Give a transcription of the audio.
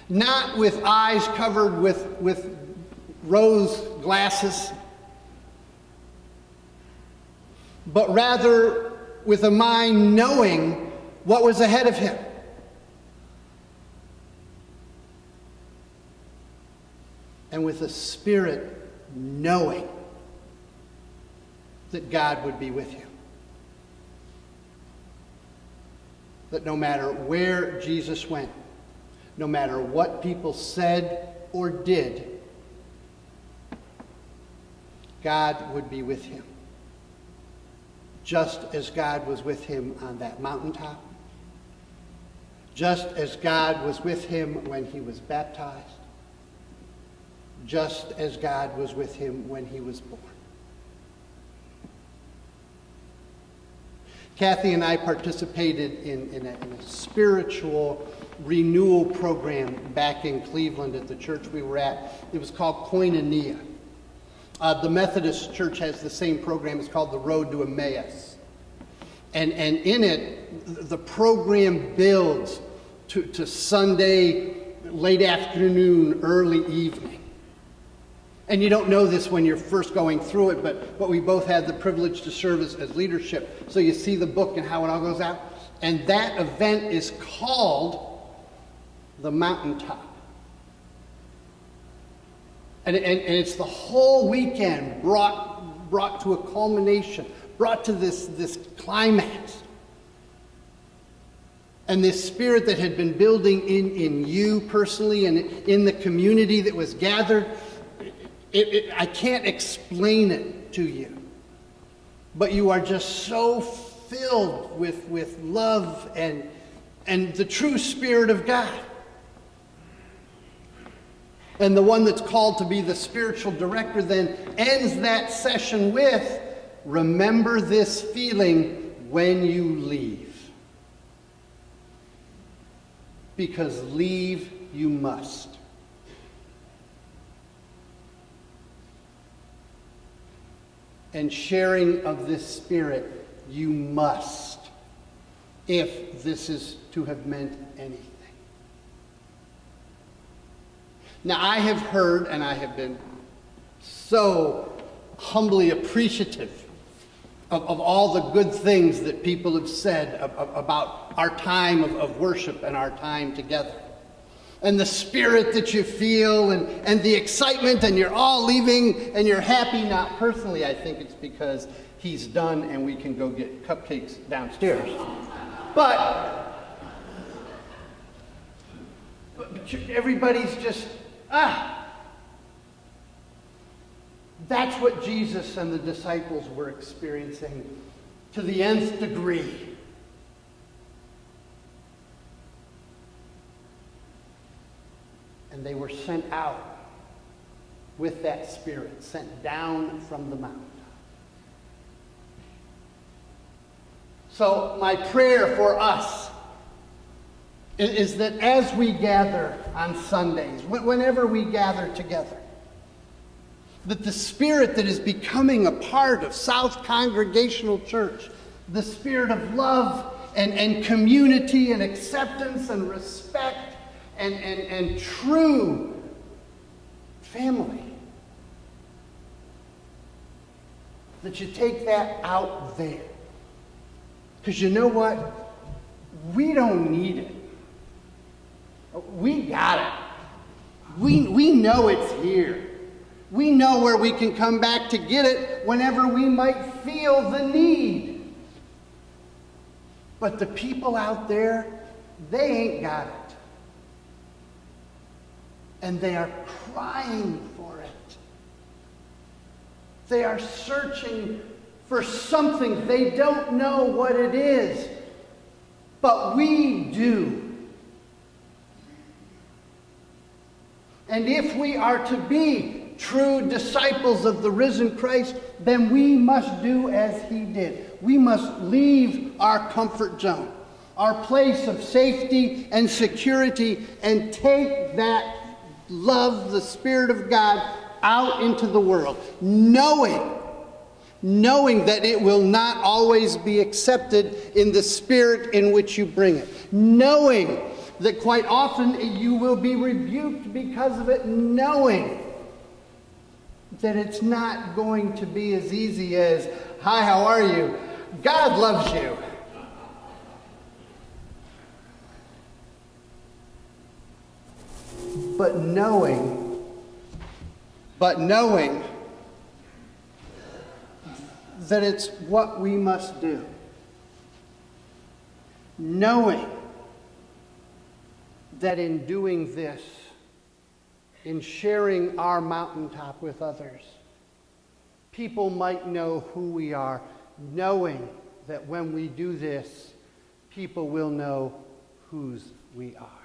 not with eyes covered with rose glasses, but rather with a mind knowing what was ahead of him. And with a spirit knowing that God would be with him. That no matter where Jesus went, no matter what people said or did, God would be with him. Just as God was with him on that mountaintop. Just as God was with him when he was baptized. Just as God was with him when he was born. Kathy and I participated in a spiritual renewal program back in Cleveland at the church we were at. It was called Koinonia. The Methodist Church has the same program. It's called the Road to Emmaus. And in it, the program builds to Sunday, late afternoon, early evening. And you don't know this when you're first going through it, but we both had the privilege to serve as leadership. So you see the book and how it all goes out. And that event is called the Mountaintop. And it's the whole weekend brought to a culmination, brought to this climax. And this spirit that had been building in you personally and in the community that was gathered, I can't explain it to you. But you are just so filled with love and the true Spirit of God. And the one that's called to be the spiritual director then ends that session with, remember this feeling when you leave. Because leave you must. And sharing of this Spirit you must, if this is to have meant anything. Now, I have heard, and I have been so humbly appreciative of all the good things that people have said about our time of worship and our time together. And the spirit that you feel and the excitement, and you're all leaving and you're happy. Now, personally, I think it's because he's done and we can go get cupcakes downstairs. But everybody's just, that's what Jesus and the disciples were experiencing to the nth degree. And they were sent out with that Spirit, sent down from the mountain. So my prayer for us is that as we gather on Sundays, whenever we gather together, that the Spirit that is becoming a part of South Congregational Church, the Spirit of love and community and acceptance and respect and true family, that you take that out there. Because you know what? We don't need it. We got it. We know it's here. We know where we can come back to get it whenever we might feel the need. But the people out there, they ain't got it. And they are crying for it. They are searching for something. They don't know what it is. But we do. And if we are to be true disciples of the risen Christ, then we must do as he did. We must leave our comfort zone, our place of safety and security, and take that love, the Spirit of God, out into the world, knowing that it will not always be accepted in the spirit in which you bring it, knowing that quite often you will be rebuked because of it, knowing that it's not going to be as easy as, "Hi, how are you? God loves you." But knowing that it's what we must do. Knowing that in doing this, in sharing our mountaintop with others, people might know who we are, knowing that when we do this, people will know whose we are.